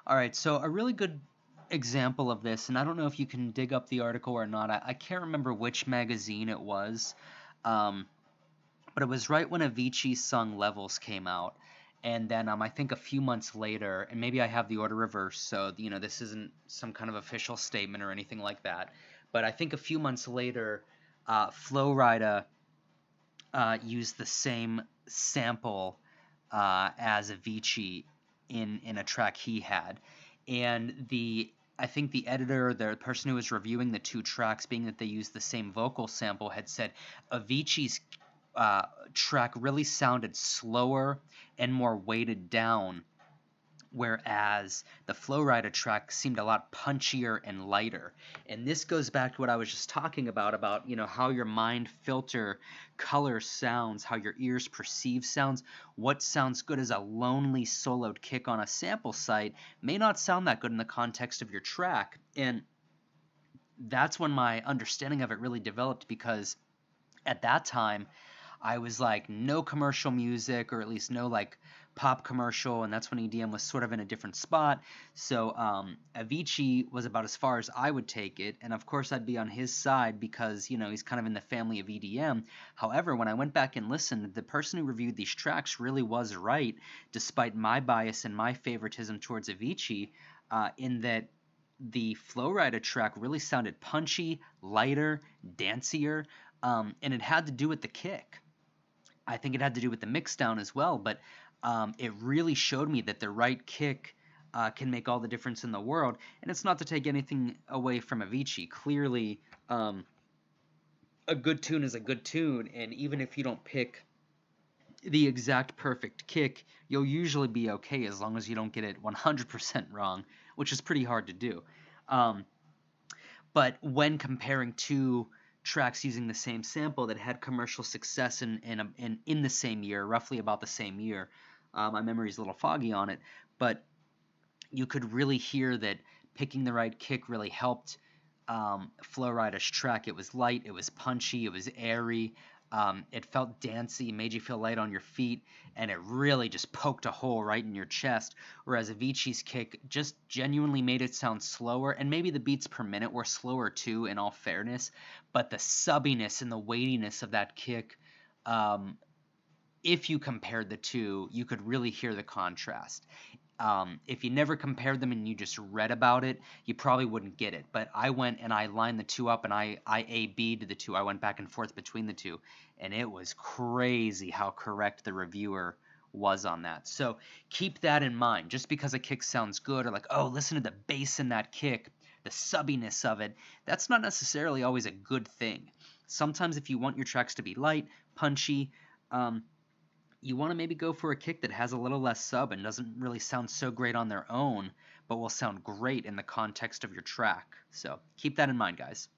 All right, so a really good example of this, and I don't know if you can dig up the article or not. I can't remember which magazine it was, um, but it was right when Avicii's song Levels came out. And then I think a few months later, and maybe I have the order reversed, so this isn't some kind of official statement or anything like that. But I think a few months later, Flo Rida used the same sample as Avicii in a track he had, and I think the editor, the person who was reviewing the two tracks, being that they used the same vocal sample, had said Avicii's track really sounded slower and more weighted down, whereas the Flow Rider track seemed a lot punchier and lighter. And this goes back to what I was just talking about how your mind filter color sounds, how your ears perceive sounds. What sounds good as a lonely soloed kick on a sample site may not sound that good in the context of your track. And that's when my understanding of it really developed, because at that time I was like, no commercial music, or at least no like pop commercial, and that's when EDM was sort of in a different spot. So Avicii was about as far as I would take it, and of course I'd be on his side because he's kind of in the family of EDM. However, when I went back and listened, the person who reviewed these tracks really was right, despite my bias and my favoritism towards Avicii, in that the Flow Rida track really sounded punchy, lighter, dancier, and it had to do with the kick. I think it had to do with the mix down as well, but it really showed me that the right kick can make all the difference in the world. And it's not to take anything away from Avicii. Clearly, a good tune is a good tune, and even if you don't pick the exact perfect kick, you'll usually be okay as long as you don't get it 100% wrong, which is pretty hard to do. Um, but when comparing two tracks using the same sample that had commercial success in the same year, roughly about the same year, my memory's a little foggy on it, but you could really hear that picking the right kick really helped Flow Rider's track. It was light, it was punchy, it was airy, it felt dancey, made you feel light on your feet, and it really just poked a hole right in your chest. Whereas Avicii's kick just genuinely made it sound slower, and maybe the beats per minute were slower too, in all fairness, but the subbiness and the weightiness of that kick, if you compared the two, you could really hear the contrast. If you never compared them and you just read about it, you probably wouldn't get it. But I went and I lined the two up, and I A-B'd the two. I went back and forth between the two, and it was crazy how correct the reviewer was on that. So keep that in mind. Just because a kick sounds good, or like, oh, listen to the bass in that kick, the subbiness of it, that's not necessarily always a good thing. Sometimes if you want your tracks to be light, punchy, you want to maybe go for a kick that has a little less sub and doesn't really sound so great on their own, but will sound great in the context of your track. So keep that in mind, guys.